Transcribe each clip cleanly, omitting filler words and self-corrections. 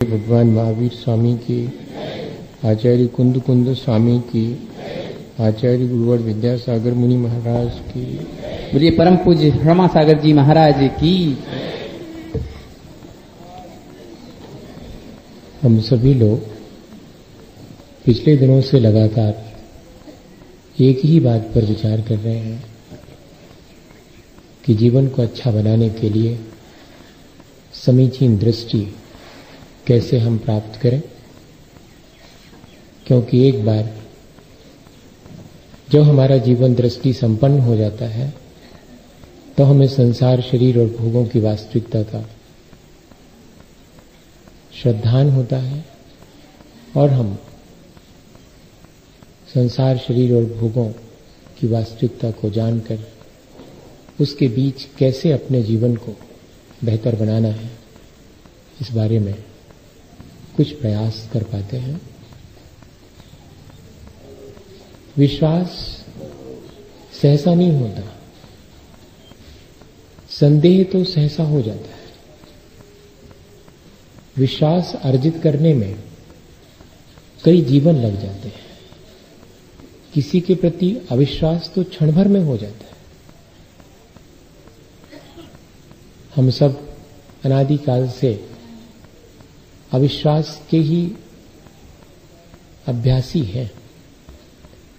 भगवान महावीर स्वामी की, आचार्य कुंद कुंद स्वामी की, आचार्य गुरुवर विद्यासागर मुनि महाराज की, बोलिए परम पूज्य रमा सागर जी महाराज की। हम सभी लोग पिछले दिनों से लगातार एक ही बात पर विचार कर रहे हैं कि जीवन को अच्छा बनाने के लिए समीचीन दृष्टि कैसे हम प्राप्त करें, क्योंकि एक बार जब हमारा जीवन दृष्टि संपन्न हो जाता है तो हमें संसार, शरीर और भोगों की वास्तविकता का श्रद्धान होता है और हम संसार, शरीर और भोगों की वास्तविकता को जानकर उसके बीच कैसे अपने जीवन को बेहतर बनाना है, इस बारे में कुछ प्रयास कर पाते हैं। विश्वास सहसा नहीं होता, संदेह तो सहसा हो जाता है। विश्वास अर्जित करने में कई जीवन लग जाते हैं। किसी के प्रति अविश्वास तो क्षण भर में हो जाता है। हम सब अनादिकाल से अविश्वास के ही अभ्यासी हैं।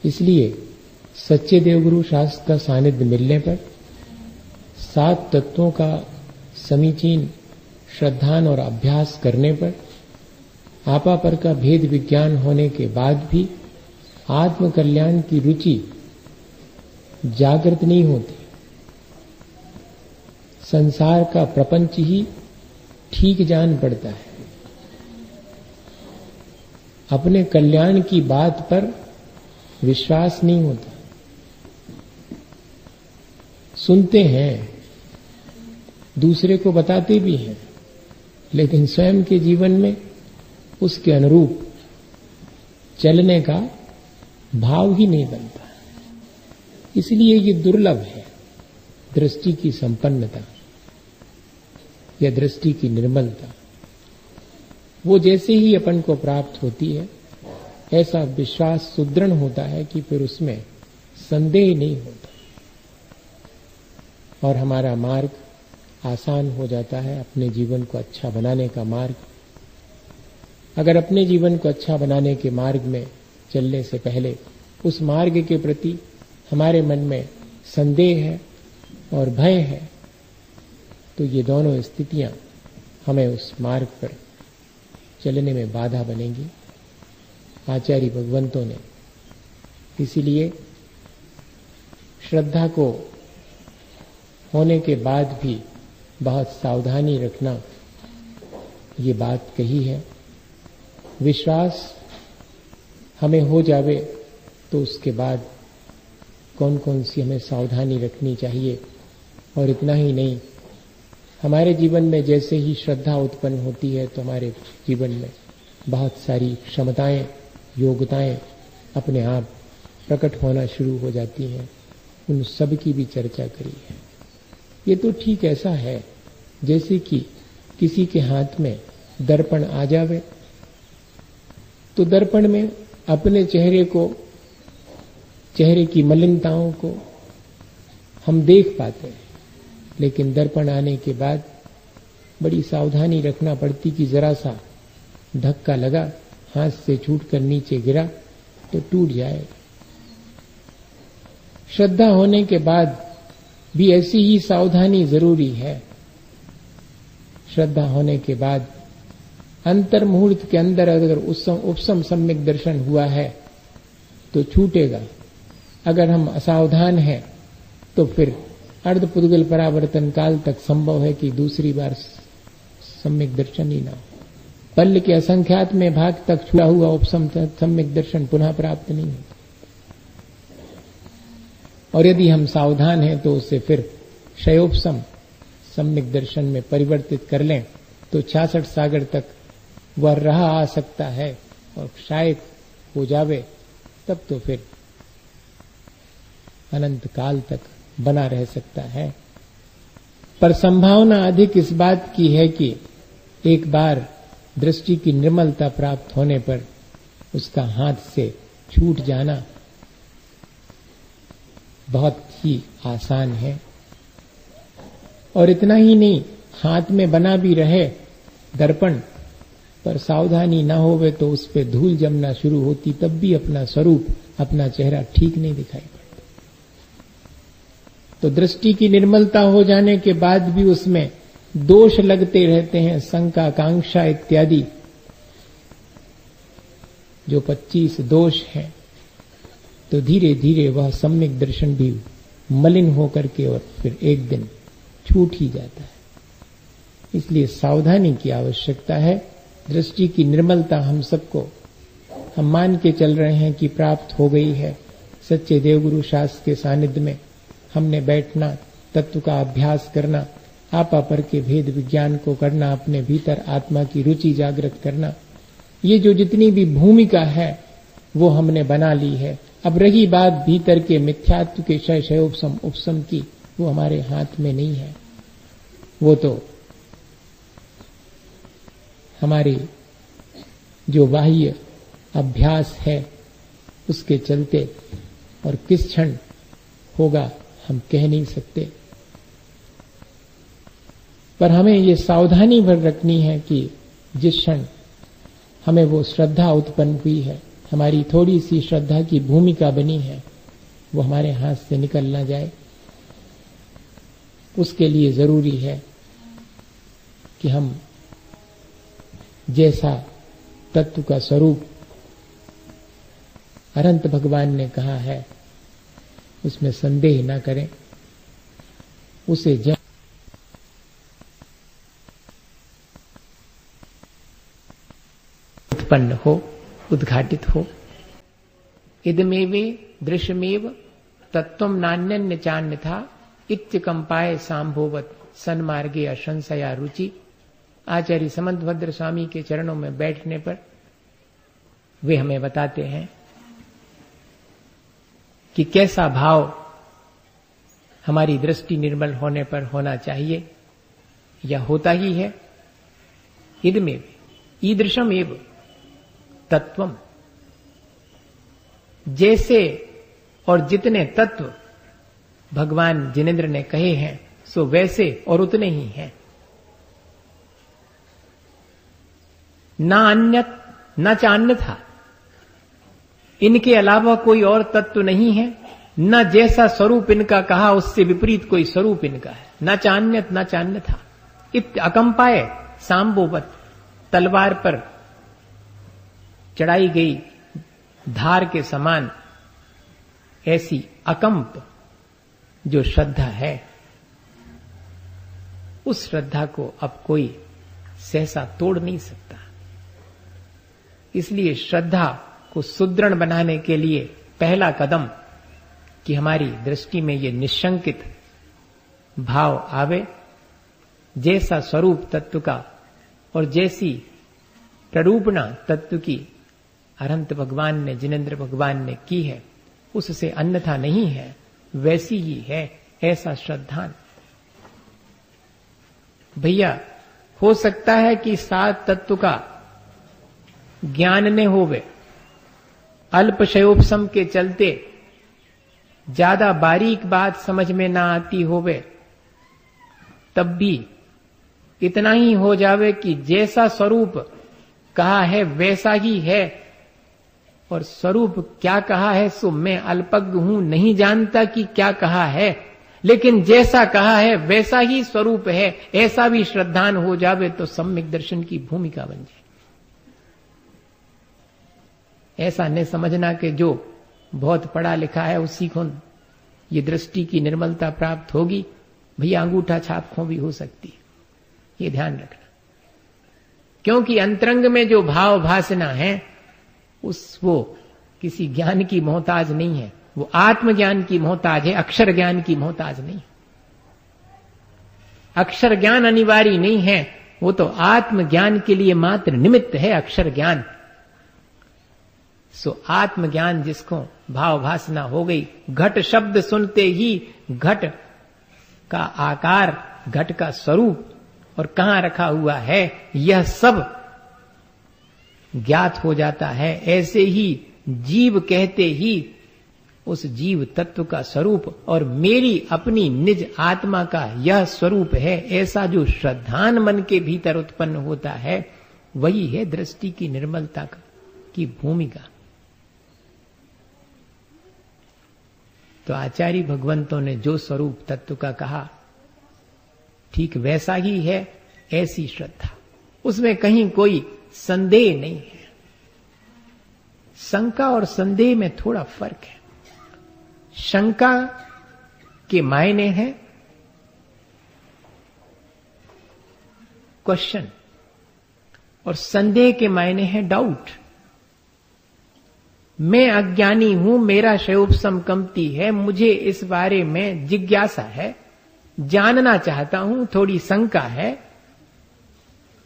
इसलिए सच्चे देवगुरु शास्त्र का सानिध्य मिलने पर 7 तत्वों का समीचीन श्रद्धान और अभ्यास करने पर आपापर का भेद विज्ञान होने के बाद भी आत्म कल्याण की रुचि जागृत नहीं होती। संसार का प्रपंच ही ठीक जान पड़ता है। अपने कल्याण की बात पर विश्वास नहीं होता। सुनते हैं, दूसरे को बताते भी हैं, लेकिन स्वयं के जीवन में उसके अनुरूप चलने का भाव ही नहीं बनता। इसलिए ये दुर्लभ है दृष्टि की संपन्नता या दृष्टि की निर्मलता। वो जैसे ही अपन को प्राप्त होती है, ऐसा विश्वास सुदृढ़ होता है कि फिर उसमें संदेह नहीं होता और हमारा मार्ग आसान हो जाता है, अपने जीवन को अच्छा बनाने का मार्ग। अगर अपने जीवन को अच्छा बनाने के मार्ग में चलने से पहले उस मार्ग के प्रति हमारे मन में संदेह है और भय है, तो ये दोनों स्थितियां हमें उस मार्ग पर चलने में बाधा बनेंगी। आचार्य भगवंतों ने इसीलिए श्रद्धा को होने के बाद भी बहुत सावधानी रखना ये बात कही है। विश्वास हमें हो जावे तो उसके बाद कौन कौन सी हमें सावधानी रखनी चाहिए। और इतना ही नहीं, हमारे जीवन में जैसे ही श्रद्धा उत्पन्न होती है तो हमारे जीवन में बहुत सारी क्षमताएं, योग्यताएं अपने आप प्रकट होना शुरू हो जाती हैं। उन सब की भी चर्चा करी है। ये तो ठीक ऐसा है जैसे कि किसी के हाथ में दर्पण आ जावे तो दर्पण में अपने चेहरे की मलिनताओं को हम देख पाते हैं, लेकिन दर्पण आने के बाद बड़ी सावधानी रखना पड़ती कि जरा सा धक्का लगा, हाथ से छूटकर नीचे गिरा तो टूट जाएगा। श्रद्धा होने के बाद भी ऐसी ही सावधानी जरूरी है। श्रद्धा होने के बाद अंतर मुहूर्त के अंदर अगर उपसम सम्यक दर्शन हुआ है तो छूटेगा। अगर हम असावधान हैं तो फिर अर्धपुद्गल परावर्तन काल तक संभव है कि दूसरी बार सम्यक दर्शन ही ना हो। पल्ल के असंख्यात में भाग तक छुड़ा हुआ उपसम सम्यक दर्शन पुनः प्राप्त नहीं होता। और यदि हम सावधान हैं तो उसे फिर क्षयोपसम सम्यक दर्शन में परिवर्तित कर लें तो 66 सागर तक वह रहा आ सकता है और शायद हो जावे, तब तो फिर अनंत काल तक बना रह सकता है। पर संभावना अधिक इस बात की है कि एक बार दृष्टि की निर्मलता प्राप्त होने पर उसका हाथ से छूट जाना बहुत ही आसान है। और इतना ही नहीं, हाथ में बना भी रहे दर्पण, पर सावधानी ना होवे तो उस पे धूल जमना शुरू होती, तब भी अपना स्वरूप, अपना चेहरा ठीक नहीं दिखाई पड़ता। तो दृष्टि की निर्मलता हो जाने के बाद भी उसमें दोष लगते रहते हैं, शंका, कांक्षा इत्यादि, जो 25 दोष हैं। तो धीरे धीरे वह सम्यक दर्शन भी मलिन होकर के और फिर एक दिन छूट ही जाता है। इसलिए सावधानी की आवश्यकता है। दृष्टि की निर्मलता हम सबको, हम मान के चल रहे हैं कि प्राप्त हो गई है। सच्चे देवगुरु शास्त्र के सानिध्य में हमने बैठना, तत्व का अभ्यास करना, आपा पर के भेद विज्ञान को करना, अपने भीतर आत्मा की रुचि जागृत करना, ये जो जितनी भी भूमिका है वो हमने बना ली है। अब रही बात भीतर के मिथ्यात्व के क्षय क्षयोपशम उपशम की, वो हमारे हाथ में नहीं है। वो तो हमारी जो बाह्य अभ्यास है उसके चलते, और किस क्षण होगा हम कह नहीं सकते। पर हमें ये सावधानी भर रखनी है कि जिस क्षण हमें वो श्रद्धा उत्पन्न हुई है, हमारी थोड़ी सी श्रद्धा की भूमिका बनी है, वो हमारे हाथ से निकल ना जाए। उसके लिए जरूरी है कि हम जैसा तत्व का स्वरूप अनंत भगवान ने कहा है उसमें संदेह न करें, उसे जब उत्पन्न हो, उद्घाटित हो। इदमेवे दृश्यमेव तत्वम नान्यन्य चान्यथा इत्यकंपाय सांभोवत सन्मार्गे असंशया रुचि। आचार्य समंतभद्र स्वामी के चरणों में बैठने पर वे हमें बताते हैं कि कैसा भाव हमारी दृष्टि निर्मल होने पर होना चाहिए, या होता ही है। इदमेव ईदृशम एव तत्वम, जैसे और जितने तत्व भगवान जिनेन्द्र ने कहे हैं सो वैसे और उतने ही हैं। ना अन्यत न चान्यथा, इनके अलावा कोई और तत्व नहीं है। न जैसा स्वरूप इनका कहा उससे विपरीत कोई स्वरूप इनका है। न चान्यत न चान्यथा इत अकंपाए सांबोवत, तलवार पर चढ़ाई गई धार के समान ऐसी अकंप जो श्रद्धा है, उस श्रद्धा को अब कोई सहसा तोड़ नहीं सकता। इसलिए श्रद्धा को सुदृढ़ बनाने के लिए पहला कदम कि हमारी दृष्टि में ये निशंकित भाव आवे, जैसा स्वरूप तत्व का और जैसी प्ररूपणा तत्व की अनंत भगवान ने, जिनेन्द्र भगवान ने की है, उससे अन्यथा नहीं है, वैसी ही है, ऐसा श्रद्धान। भैया हो सकता है कि सात तत्व का ज्ञान ने होवे, अल्पशयोपशम के चलते ज्यादा बारीक बात समझ में ना आती होवे, तब भी इतना ही हो जावे कि जैसा स्वरूप कहा है वैसा ही है, और स्वरूप क्या कहा है सो मैं अल्पज्ञ हूं, नहीं जानता कि क्या कहा है, लेकिन जैसा कहा है वैसा ही स्वरूप है, ऐसा भी श्रद्धान हो जावे तो सम्यक दर्शन की भूमिका बन जाए। ऐसा न समझना कि जो बहुत पढ़ा लिखा है उसी को ये दृष्टि की निर्मलता प्राप्त होगी। भैया अंगूठा छाप खो भी हो सकती है, ये ध्यान रखना। क्योंकि अंतरंग में जो भाव भासना है वो किसी ज्ञान की मोहताज नहीं है, वो आत्मज्ञान की मोहताज है, अक्षर ज्ञान की मोहताज नहीं। अक्षर ज्ञान अनिवार्य नहीं है, वो तो आत्मज्ञान के लिए मात्र निमित्त है अक्षर ज्ञान। सो आत्मज्ञान जिसको भाव भासना हो गई, घट शब्द सुनते ही घट का आकार, घट का स्वरूप और कहां रखा हुआ है, यह सब ज्ञात हो जाता है, ऐसे ही जीव कहते ही उस जीव तत्व का स्वरूप और मेरी अपनी निज आत्मा का यह स्वरूप है, ऐसा जो श्रद्धान मन के भीतर उत्पन्न होता है, वही है दृष्टि की निर्मलता की भूमिका। तो आचार्य भगवंतों ने जो स्वरूप तत्व का कहा, ठीक वैसा ही है, ऐसी श्रद्धा, उसमें कहीं कोई संदेह नहीं है। शंका और संदेह में थोड़ा फर्क है। शंका के मायने हैं क्वेश्चन और संदेह के मायने हैं डाउट। मैं अज्ञानी हूं, मेरा शयोपशम कमती है, मुझे इस बारे में जिज्ञासा है, जानना चाहता हूं, थोड़ी शंका है,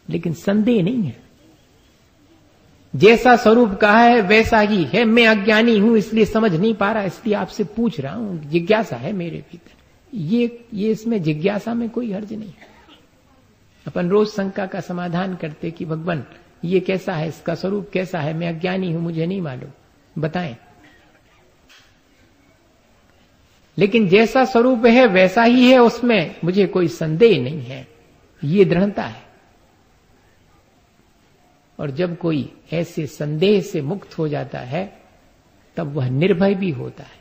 लेकिन संदेह नहीं है। जैसा स्वरूप कहा है वैसा ही है। मैं अज्ञानी हूं इसलिए समझ नहीं पा रहा, इसलिए आपसे पूछ रहा हूं, जिज्ञासा है मेरे भीतर। ये इसमें जिज्ञासा में कोई हर्ज नहीं है। अपन रोज शंका का समाधान करते कि भगवान ये कैसा है, इसका स्वरूप कैसा है, मैं अज्ञानी हूं, मुझे नहीं मालूम, बताएं। लेकिन जैसा स्वरूप है वैसा ही है, उसमें मुझे कोई संदेह नहीं है, ये दृढ़ता है। और जब कोई ऐसे संदेह से मुक्त हो जाता है तब वह निर्भय भी होता है।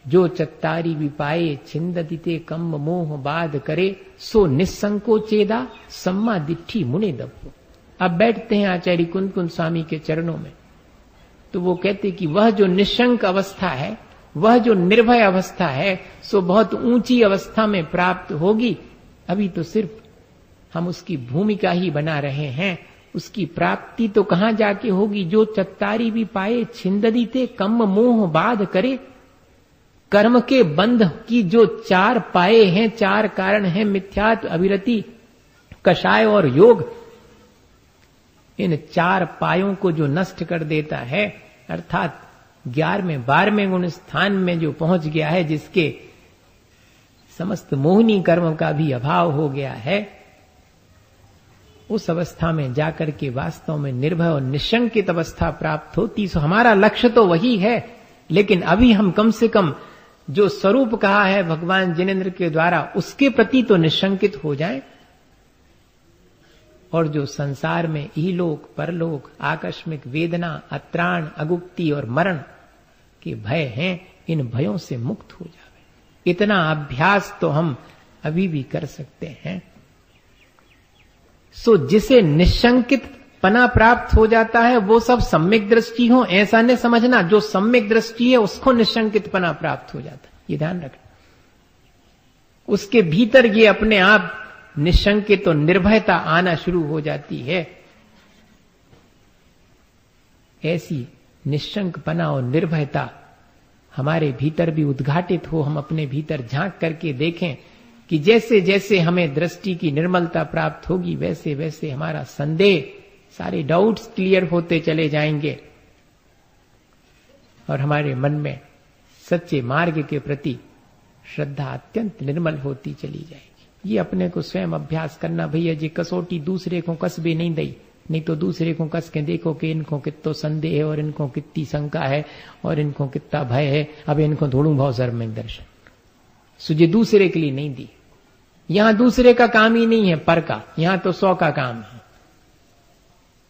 जो चत्तारी विपाए छिंददिते कम्म मोह बाध करे, सो निसंको चेदा सम्मा दिट्ठी मुने दब्बो। अब बैठते हैं आचार्य कुंद स्वामी के चरणों में, तो वो कहते कि वह जो निशंक अवस्था है, वह जो निर्भय अवस्था है, सो बहुत ऊंची अवस्था में प्राप्त होगी। अभी तो सिर्फ हम उसकी भूमिका ही बना रहे हैं, उसकी प्राप्ति तो कहां जाके होगी। जो चत्तारी भी पाए छिंददीते कम्म मोह बाध करे, कर्म के बंध की जो चार पाए हैं, चार कारण हैं, मिथ्यात्व, अविरति, कषाय और योग, इन चार पायों को जो नष्ट कर देता है, अर्थात 11वें 12वें गुण स्थान में जो पहुंच गया है, जिसके समस्त मोहनी कर्म का भी अभाव हो गया है, उस अवस्था में जाकर के वास्तव में निर्भय और निशंकित अवस्था प्राप्त होती। सो हमारा लक्ष्य तो वही है, लेकिन अभी हम कम से कम जो स्वरूप कहा है भगवान जिनेंद्र के द्वारा, उसके प्रति तो निशंकित हो जाएं। और जो संसार में इहलोक परलोक, आकस्मिक वेदना, अत्राण, अगुप्ति और मरण के भय हैं, इन भयों से मुक्त हो जावे। इतना अभ्यास तो हम अभी भी कर सकते हैं। सो जिसे निशंकित पना प्राप्त हो जाता है, वो सब सम्यक दृष्टि हो, ऐसा नहीं समझना। जो सम्यक दृष्टि है उसको निशंकित पना प्राप्त हो जाता है, ये ध्यान रखना। उसके भीतर ये अपने आप निशंकित और निर्भयता आना शुरू हो जाती है। ऐसी निशंकपना और निर्भयता हमारे भीतर भी उद्घाटित हो। हम अपने भीतर झांक करके देखें कि जैसे जैसे हमें दृष्टि की निर्मलता प्राप्त होगी, वैसे वैसे हमारा संदेह, सारे डाउट्स क्लियर होते चले जाएंगे और हमारे मन में सच्चे मार्ग के प्रति श्रद्धा अत्यंत निर्मल होती चली जाएगी। ये अपने को स्वयं अभ्यास करना। भैया जी कसौटी दूसरे को कस भी नहीं दई, नहीं तो दूसरे को कस के देखो कि इनको कितो संदेह है और इनको कितनी शंका है और इनको कितना भय है, अब इनको धोड़ू भाव सर में दर्शन सुझे दूसरे के लिए नहीं दी। यहां दूसरे का काम ही नहीं है पर का, यहां तो 100 का काम है।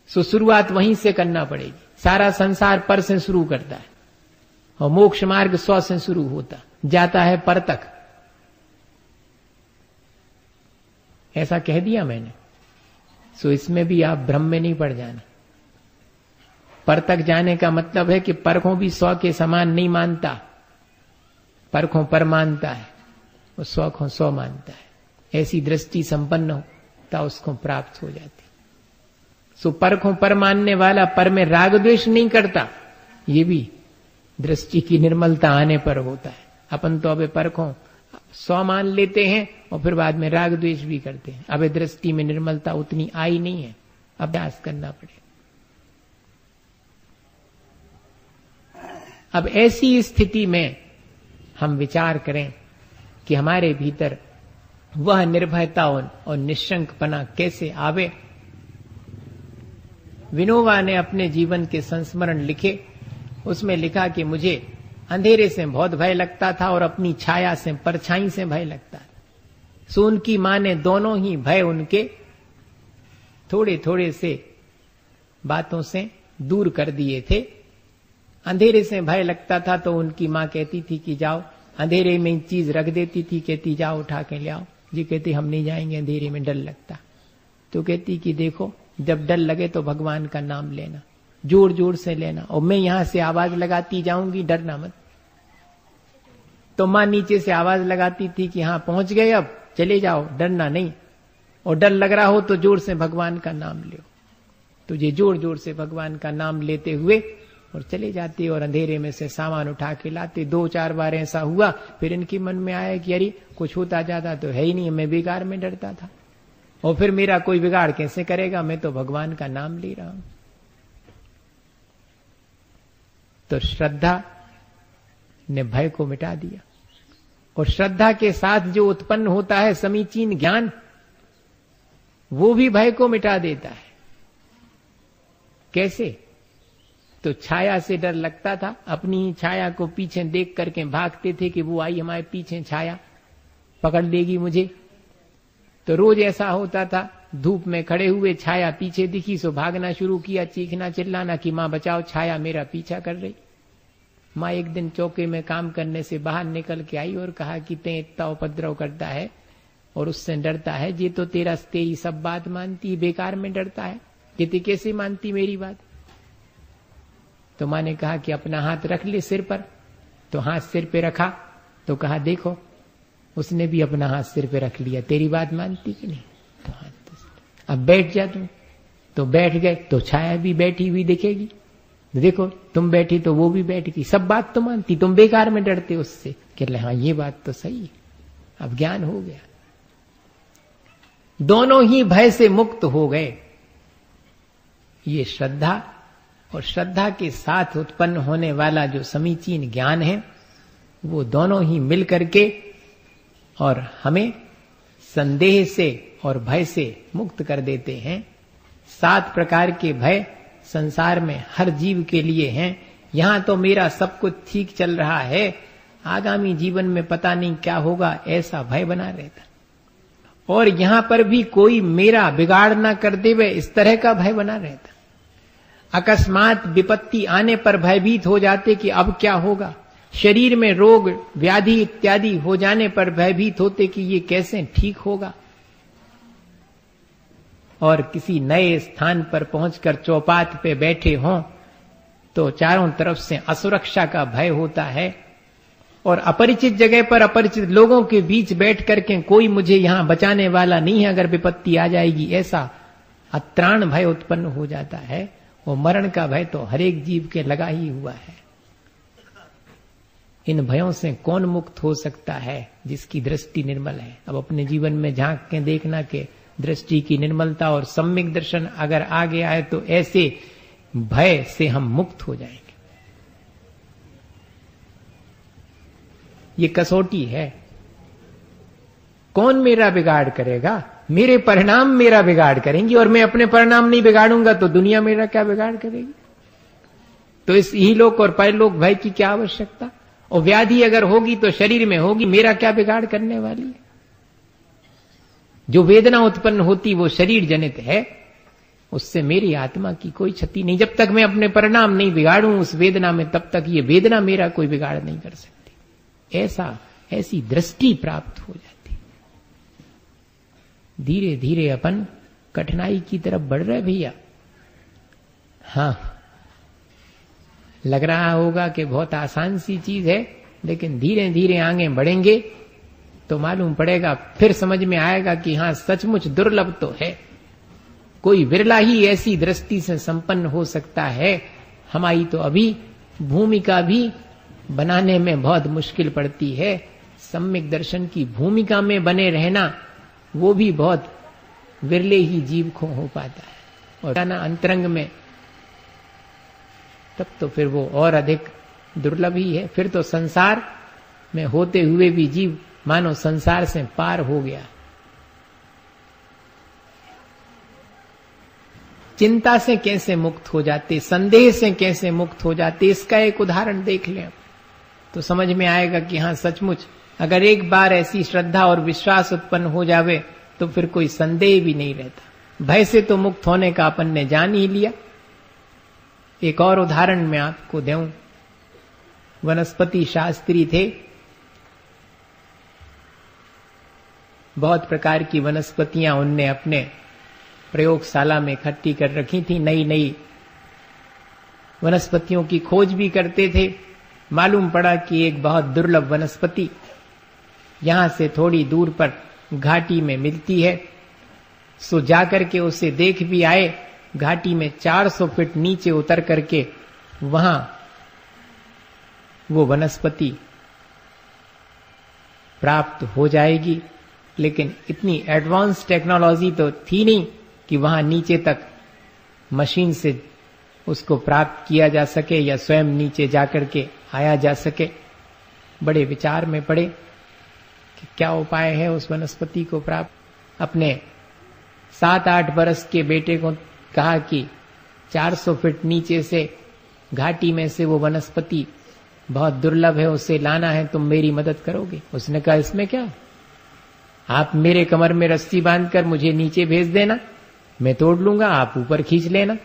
सो शुरुआत वहीं से करना पड़ेगी। सारा संसार पर से शुरू करता है और मोक्ष मार्ग 100 से शुरू होता जाता है पर तक। ऐसा कह दिया मैंने। सो इसमें भी आप भ्रम में नहीं पड़ जाना। पर तक जाने का मतलब है कि पर को भी 100 के समान नहीं मानता, पर को पर मानता है, वो 100 को 100 मानता है। ऐसी दृष्टि संपन्न होता उसको प्राप्त हो जाती। सो पर को पर मानने वाला पर में राग द्वेष नहीं करता, ये भी दृष्टि की निर्मलता आने पर होता है। अपन तो अबे पर को 100 मान लेते हैं और फिर बाद में राग द्वेष भी करते हैं। अबे दृष्टि में निर्मलता उतनी आई नहीं है, अभ्यास करना पड़ेगा। अब ऐसी स्थिति में हम विचार करें कि हमारे भीतर वह निर्भयता और निशंकपना कैसे आवे। विनोबा ने अपने जीवन के संस्मरण लिखे, उसमें लिखा कि मुझे अंधेरे से बहुत भय लगता था और अपनी छाया से, परछाई से भय लगता था। सो उनकी मां ने दोनों ही भय उनके थोड़े थोड़े से बातों से दूर कर दिए थे। अंधेरे से भय लगता था तो उनकी मां कहती थी कि जाओ, अंधेरे में चीज रख देती थी, कहती जाओ उठा के ले आओ। जी कहती हम नहीं जाएंगे, अंधेरे में डर लगता। तो कहती कि देखो, जब डर लगे तो भगवान का नाम लेना, जोर जोर से लेना, और मैं यहां से आवाज लगाती जाऊंगी, डरना मत। तो मां नीचे से आवाज लगाती थी कि हाँ पहुंच गए, अब चले जाओ, डरना नहीं, और डर लग रहा हो तो जोर से भगवान का नाम लो। तो ये जोर जोर से भगवान का नाम लेते हुए और चले जाते और अंधेरे में से सामान उठा के लाते। 2-4 बार ऐसा हुआ, फिर इनके मन में आया कि अरे कुछ होता जाता तो है ही नहीं, मैं बेकार में डरता था, और फिर मेरा कोई बिगाड़ कैसे करेगा, मैं तो भगवान का नाम ले रहा हूं। तो श्रद्धा ने भय को मिटा दिया, और श्रद्धा के साथ जो उत्पन्न होता है समीचीन ज्ञान, वो भी भय को मिटा देता है। कैसे? तो छाया से डर लगता था, अपनी ही छाया को पीछे देख करके भागते थे कि वो आई हमारे पीछे, छाया पकड़ लेगी मुझे। तो रोज ऐसा होता था, धूप में खड़े हुए छाया पीछे दिखी सो भागना शुरू किया, चीखना चिल्लाना कि मां बचाओ, छाया मेरा पीछा कर रही। मां एक दिन चौके में काम करने से बाहर निकल के आई और कहा कि ते इतना उपद्रव करता है और उससे डरता है, ये तो तेरी सब बात मानती, बेकार में डरता है, कहती कैसे मानती मेरी बात। तो मां ने कहा कि अपना हाथ रख ले सिर पर। तो हाथ सिर पे रखा तो कहा देखो, उसने भी अपना हाथ सिर पे रख लिया, तेरी बात मानती कि नहीं। तो हाथ तो अब बैठ जा तुम। तो बैठ गए तो छाया भी बैठी हुई दिखेगी, देखो तुम बैठी तो वो भी बैठ गई, सब बात तो मानती, तुम बेकार में डरते उससे। कह रहे हाँ ये बात तो सही है, अब ज्ञान हो गया, दोनों ही भय से मुक्त हो गए। ये श्रद्धा और श्रद्धा के साथ उत्पन्न होने वाला जो समीचीन ज्ञान है, वो दोनों ही मिल करके और हमें संदेह से और भय से मुक्त कर देते हैं। 7 प्रकार के भय संसार में हर जीव के लिए हैं। यहां तो मेरा सब कुछ ठीक चल रहा है, आगामी जीवन में पता नहीं क्या होगा, ऐसा भय बना रहता। और यहां पर भी कोई मेरा बिगाड़ ना कर देवे, इस तरह का भय बना रहता। अकस्मात विपत्ति आने पर भयभीत हो जाते कि अब क्या होगा। शरीर में रोग व्याधि इत्यादि हो जाने पर भयभीत होते कि ये कैसे ठीक होगा। और किसी नए स्थान पर पहुंचकर चौपात पे बैठे हों तो चारों तरफ से असुरक्षा का भय होता है, और अपरिचित जगह पर अपरिचित लोगों के बीच बैठ करके कोई मुझे यहां बचाने वाला नहीं है, अगर विपत्ति आ जाएगी, ऐसा अत्राण भय उत्पन्न हो जाता है। वो मरण का भय तो हर एक जीव के लगा ही हुआ है। इन भयों से कौन मुक्त हो सकता है? जिसकी दृष्टि निर्मल है। अब अपने जीवन में झांक के देखना कि दृष्टि की निर्मलता और सम्यक दर्शन अगर आ गया है तो ऐसे भय से हम मुक्त हो जाएंगे। ये कसौटी है। कौन मेरा बिगाड़ करेगा? मेरे परिणाम मेरा बिगाड़ करेंगी, और मैं अपने परिणाम नहीं बिगाड़ूंगा तो दुनिया मेरा क्या बिगाड़ करेगी। तो इस इहलोक और परलोक भय की क्या आवश्यकता। और व्याधि अगर होगी तो शरीर में होगी, मेरा क्या बिगाड़ करने वाली है। जो वेदना उत्पन्न होती वो शरीर जनित है, उससे मेरी आत्मा की कोई क्षति नहीं। जब तक मैं अपने परिणाम नहीं बिगाड़ूं उस वेदना में, तब तक ये वेदना मेरा कोई बिगाड़ नहीं कर सकती। ऐसी दृष्टि प्राप्त हो जाती। धीरे धीरे अपन कठिनाई की तरफ बढ़ रहे भैया। हाँ, लग रहा होगा कि बहुत आसान सी चीज है, लेकिन धीरे धीरे आगे बढ़ेंगे तो मालूम पड़ेगा, फिर समझ में आएगा कि हाँ सचमुच दुर्लभ तो है। कोई विरला ही ऐसी दृष्टि से संपन्न हो सकता है। हमारी तो अभी भूमिका भी बनाने में बहुत मुश्किल पड़ती है। सम्यक दर्शन की भूमिका में बने रहना वो भी बहुत विरले ही जीव को हो पाता है। और जाना अंतरंग में, तब तो फिर वो और अधिक दुर्लभ ही है। फिर तो संसार में होते हुए भी जीव मानो संसार से पार हो गया। चिंता से कैसे मुक्त हो जाते, संदेह से कैसे मुक्त हो जाते, इसका एक उदाहरण देख लें तो समझ में आएगा कि हाँ सचमुच अगर एक बार ऐसी श्रद्धा और विश्वास उत्पन्न हो जावे तो फिर कोई संदेह भी नहीं रहता। भय से तो मुक्त होने का अपन ने जान ही लिया। एक और उदाहरण मैं आपको दूं। वनस्पति शास्त्री थे, बहुत प्रकार की वनस्पतियां उनने अपने प्रयोगशाला में इकट्ठी कर रखी थी। नई नई वनस्पतियों की खोज भी करते थे। मालूम पड़ा कि एक बहुत दुर्लभ वनस्पति यहां से थोड़ी दूर पर घाटी में मिलती है, सो जाकर के उसे देख भी आए। घाटी में 400 फीट नीचे उतर करके वहां वो वनस्पति प्राप्त हो जाएगी, लेकिन इतनी एडवांस टेक्नोलॉजी तो थी नहीं कि वहां नीचे तक मशीन से उसको प्राप्त किया जा सके या स्वयं नीचे जाकर के आया जा सके। बड़े विचार में पड़े कि क्या उपाय है उस वनस्पति को प्राप्त। अपने 7-8 बरस के बेटे को कहा कि 400 फीट नीचे से घाटी में से वो वनस्पति बहुत दुर्लभ है, उसे लाना है, तुम मेरी मदद करोगे? उसने कहा इसमें क्या, आप मेरे कमर में रस्सी बांधकर मुझे नीचे भेज देना, मैं तोड़ लूंगा, आप ऊपर खींच लेना।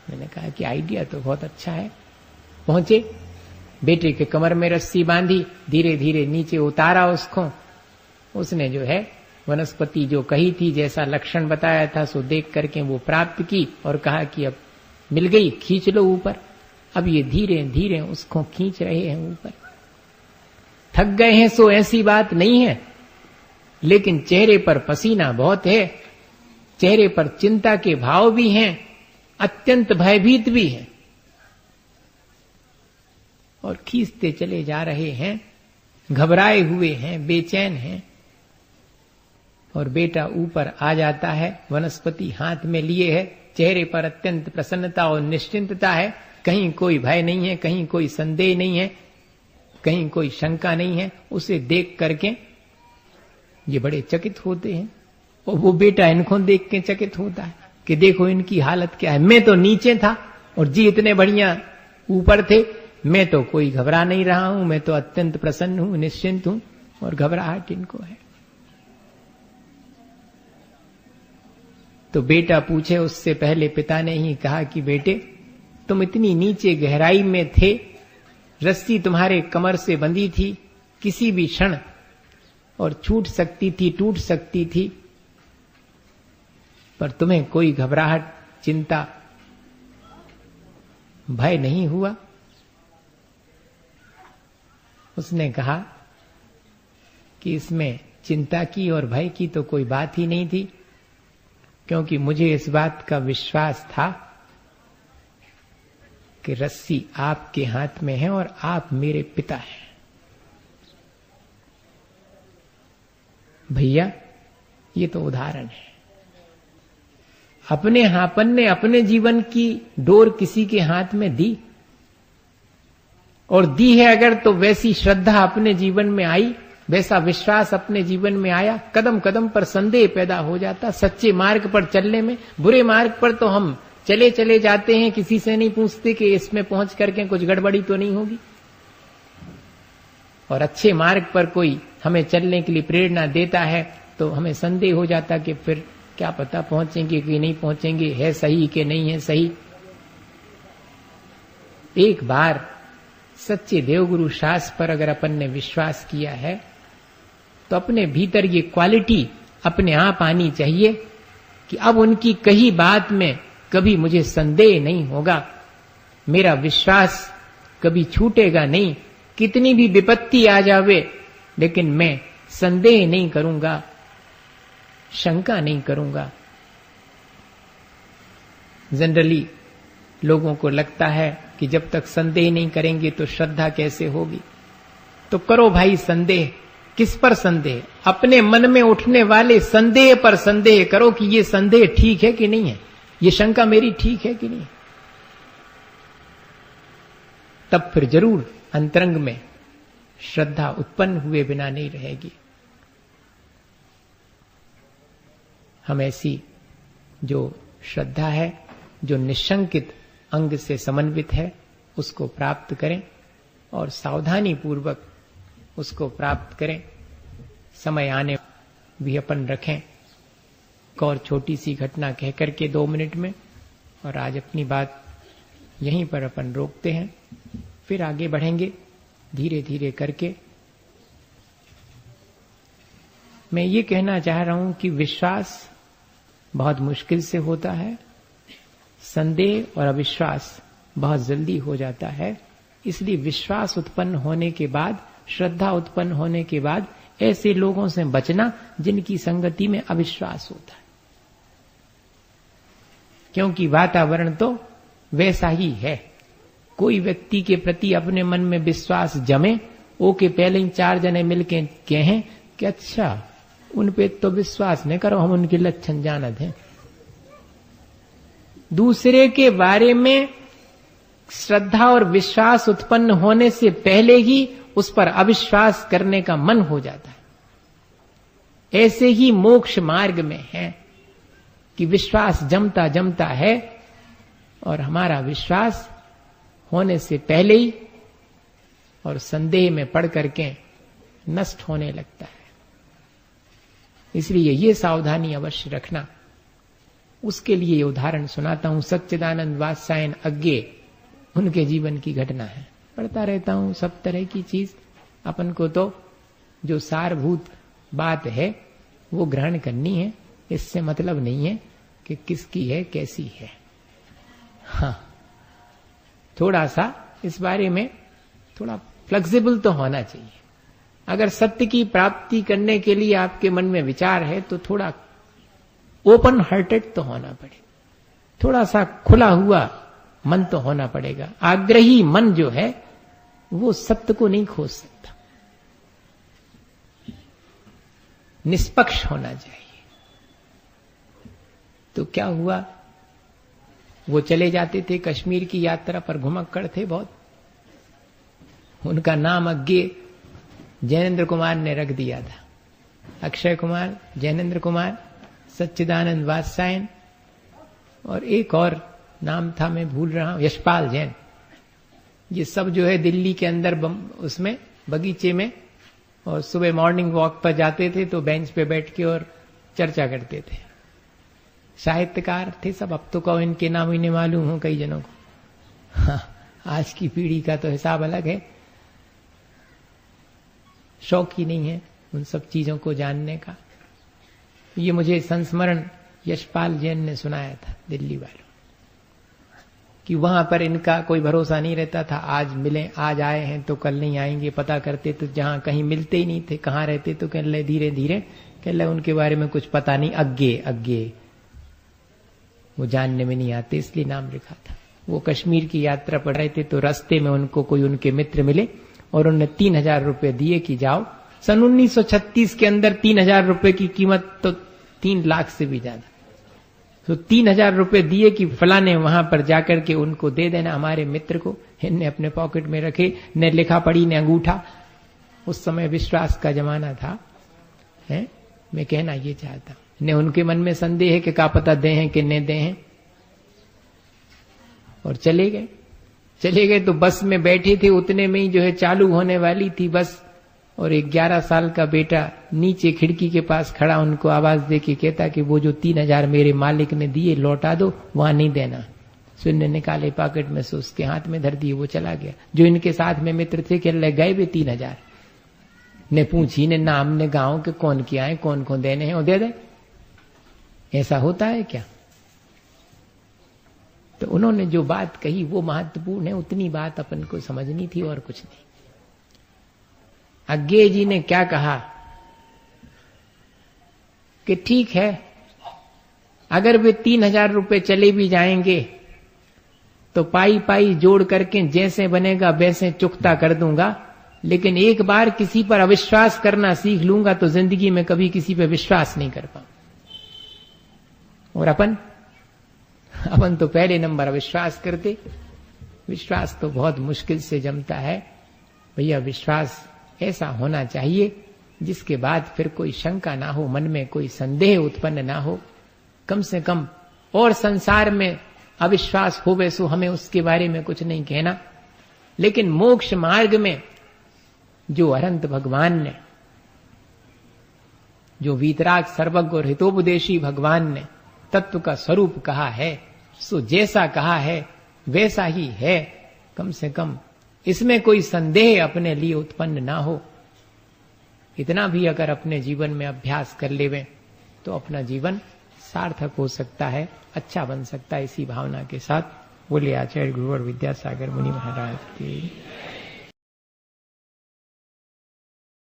मैंने कहा कि आइडिया तो बहुत अच्छा है। पहुंचे, बेटे के कमर में रस्सी बांधी, धीरे धीरे नीचे उतारा उसको। उसने जो है वनस्पति जो कही थी, जैसा लक्षण बताया था, सो देख करके वो प्राप्त की और कहा कि अब मिल गई, खींच लो ऊपर। अब ये धीरे धीरे उसको खींच रहे हैं ऊपर। थक गए हैं सो ऐसी बात नहीं है, लेकिन चेहरे पर पसीना बहुत है, चेहरे पर चिंता के भाव भी हैं, अत्यंत भयभीत भी है, और खींचते चले जा रहे हैं, घबराए हुए हैं, बेचैन हैं। और बेटा ऊपर आ जाता है, वनस्पति हाथ में लिए है, चेहरे पर अत्यंत प्रसन्नता और निश्चिंतता है, कहीं कोई भय नहीं है, कहीं कोई संदेह नहीं है, कहीं कोई शंका नहीं है। उसे देख करके ये बड़े चकित होते हैं, और वो बेटा इनको देख के चकित होता है कि देखो इनकी हालत क्या है। मैं तो नीचे था और जी इतने बढ़िया ऊपर थे, मैं तो कोई घबरा नहीं रहा हूं, मैं तो अत्यंत प्रसन्न हूं, निश्चिंत हूं, और घबराहट इनको है। तो बेटा पूछे उससे पहले पिता ने ही कहा कि बेटे तुम इतनी नीचे गहराई में थे, रस्सी तुम्हारे कमर से बंधी थी, किसी भी क्षण और छूट सकती थी, टूट सकती थी, पर तुम्हें कोई घबराहट, चिंता, भय नहीं हुआ। उसने कहा कि इसमें चिंता की और भय की तो कोई बात ही नहीं थी, क्योंकि मुझे इस बात का विश्वास था कि रस्सी आपके हाथ में है और आप मेरे पिता हैं। भैया ये तो उदाहरण है। अपने अपन ने अपने जीवन की डोर किसी के हाथ में दी, और दी है अगर तो वैसी श्रद्धा अपने जीवन में आई, वैसा विश्वास अपने जीवन में आया, कदम कदम पर संदेह पैदा हो जाता। सच्चे मार्ग पर चलने में, बुरे मार्ग पर तो हम चले चले जाते हैं, किसी से नहीं पूछते कि इसमें पहुंच करके कुछ गड़बड़ी तो नहीं होगी। और अच्छे मार्ग पर कोई हमें चलने के लिए प्रेरणा देता है तो हमें संदेह हो जाता कि फिर क्या पता पहुंचेंगे कि नहीं पहुंचेंगे, है सही कि नहीं है सही। एक बार सच्चे देवगुरु शास्त्र पर अगर अपन ने विश्वास किया है तो अपने भीतर ये क्वालिटी अपने आप आनी चाहिए कि अब उनकी कही बात में कभी मुझे संदेह नहीं होगा, मेरा विश्वास कभी छूटेगा नहीं। कितनी भी विपत्ति आ जावे लेकिन मैं संदेह नहीं करूंगा, शंका नहीं करूंगा। जनरली लोगों को लगता है कि जब तक संदेह नहीं करेंगे तो श्रद्धा कैसे होगी। तो करो भाई संदेह। किस पर संदेह? अपने मन में उठने वाले संदेह पर संदेह करो कि ये संदेह ठीक है कि नहीं है, ये शंका मेरी ठीक है कि नहीं। तब फिर जरूर अंतरंग में श्रद्धा उत्पन्न हुए बिना नहीं रहेगी। हम ऐसी जो श्रद्धा है जो निशंकित अंग से समन्वित है उसको प्राप्त करें और सावधानी पूर्वक उसको प्राप्त करें। समय आने भी अपन रखें। एक और छोटी सी घटना कह करके 2 मिनट में, और आज अपनी बात यहीं पर अपन रोकते हैं, फिर आगे बढ़ेंगे धीरे धीरे करके। मैं ये कहना चाह रहा हूं कि विश्वास बहुत मुश्किल से होता है, संदेह और अविश्वास बहुत जल्दी हो जाता है। इसलिए विश्वास उत्पन्न होने के बाद, श्रद्धा उत्पन्न होने के बाद ऐसे लोगों से बचना जिनकी संगति में अविश्वास होता है, क्योंकि वातावरण तो वैसा ही है। कोई व्यक्ति के प्रति अपने मन में विश्वास जमे, ओके पहले ही 4 जने मिलके कहें कि अच्छा उन पे तो विश्वास नहीं करो, हम उनके लक्षण जानत हैं। दूसरे के बारे में श्रद्धा और विश्वास उत्पन्न होने से पहले ही उस पर अविश्वास करने का मन हो जाता है। ऐसे ही मोक्ष मार्ग में है कि विश्वास जमता जमता है और हमारा विश्वास होने से पहले ही और संदेह में पड़ करके नष्ट होने लगता है। इसलिए ये सावधानी अवश्य रखना। उसके लिए उदाहरण सुनाता हूं। सच्चिदानंद वात्स्यायन अज्ञे, उनके जीवन की घटना है। पढ़ता रहता हूं सब तरह की चीज। अपन को तो जो सारभूत बात है वो ग्रहण करनी है। इससे मतलब नहीं है कि किसकी है कैसी है। हाँ, थोड़ा सा इस बारे में थोड़ा फ्लेक्सिबल तो होना चाहिए। अगर सत्य की प्राप्ति करने के लिए आपके मन में विचार है तो थोड़ा ओपन हार्टेड तो होना पड़े, थोड़ा सा खुला हुआ मन तो होना पड़ेगा। आग्रही मन जो है वो सत्य को नहीं खोज सकता। निष्पक्ष होना चाहिए। तो क्या हुआ, वो चले जाते थे कश्मीर की यात्रा पर, घुमक्कड़ थे बहुत। उनका नाम अज्ञे जैनेन्द्र कुमार ने रख दिया था। अक्षय कुमार, जैनेन्द्र कुमार, सच्चिदानंद वात्स्यायन और एक और नाम था मैं भूल रहा हूं, यशपाल जैन। ये सब जो है दिल्ली के अंदर उसमें बगीचे में, और सुबह मॉर्निंग वॉक पर जाते थे तो बेंच पे बैठ के और चर्चा करते थे। साहित्यकार थे सब। अब तो कहो इनके नाम इन्हें मालूम हो कई जनों को। हाँ, आज की पीढ़ी का तो हिसाब अलग है, शौक ही नहीं है उन सब चीजों को जानने का। ये मुझे संस्मरण यशपाल जैन ने सुनाया था दिल्ली वालों, कि वहां पर इनका कोई भरोसा नहीं रहता था। आज मिले, आज आए हैं तो कल नहीं आएंगे। पता करते तो जहां कहीं मिलते ही नहीं थे। कहां रहते तो कह ले धीरे धीरे कह ले उनके बारे में कुछ पता नहीं, अज्ञे अज्ञे, वो जानने में नहीं आते, इसलिए नाम लिखा था। वो कश्मीर की यात्रा पर रहे थे तो रास्ते में उनको कोई उनके मित्र मिले और उन्होंने 3000 रुपए दिए कि जाओ। सन 1936 के अंदर 3000 रुपए की कीमत तो 3 लाख से भी ज्यादा। तो 3000 रुपए दिए कि फलाने वहां पर जाकर के उनको दे देना हमारे मित्र को। इनने अपने पॉकेट में रखे, न लिखा पढ़ी न अंगूठा। उस समय विश्वास का जमाना था, है? मैं कहना ये चाहता हूं। ने उनके मन में संदेह है कि क्या पता दे हैं कि न दे हैं, और चले गए। चले गए तो बस में बैठे थे, उतने में ही जो है चालू होने वाली थी बस, और एक 11 साल का बेटा नीचे खिड़की के पास खड़ा उनको आवाज दे के कहता कि वो जो 3000 मेरे मालिक ने दिए लौटा दो, वहां नहीं देना। सुनने निकाले पॉकेट में से उसके हाथ में धर दिए, वो चला गया। जो इनके साथ में मित्र थे कह रहे गए भी 3000। ने पूछी ने नाम ने गांव के कौन किया है, कौन कौन देने हैं, वो दे दे। ऐसा होता है क्या? तो उन्होंने जो बात कही वो महत्वपूर्ण है। उतनी बात अपन को समझनी थी और कुछ नहीं। अज्ञे जी ने क्या कहा कि ठीक है, अगर वे 3000 रुपए चले भी जाएंगे तो पाई पाई जोड़ करके जैसे बनेगा वैसे चुकता कर दूंगा, लेकिन एक बार किसी पर अविश्वास करना सीख लूंगा तो जिंदगी में कभी किसी पर विश्वास नहीं कर पाऊंगा। और अपन तो पहले नंबर अविश्वास करते। विश्वास तो बहुत मुश्किल से जमता है भैया। विश्वास ऐसा होना चाहिए जिसके बाद फिर कोई शंका ना हो, मन में कोई संदेह उत्पन्न ना हो। कम से कम और संसार में अविश्वास हो वैसो हमें उसके बारे में कुछ नहीं कहना। लेकिन मोक्ष मार्ग में जो अनंत भगवान ने, जो वीतराग सर्वज्ञ और हितोपदेशी भगवान ने तत्व का स्वरूप कहा है, सो जैसा कहा है वैसा ही है। कम से कम इसमें कोई संदेह अपने लिए उत्पन्न ना हो। इतना भी अगर अपने जीवन में अभ्यास कर लेवें तो अपना जीवन सार्थक हो सकता है, अच्छा बन सकता है। इसी भावना के साथ बोले आचार्य गुरु और विद्यासागर मुनि महाराज की।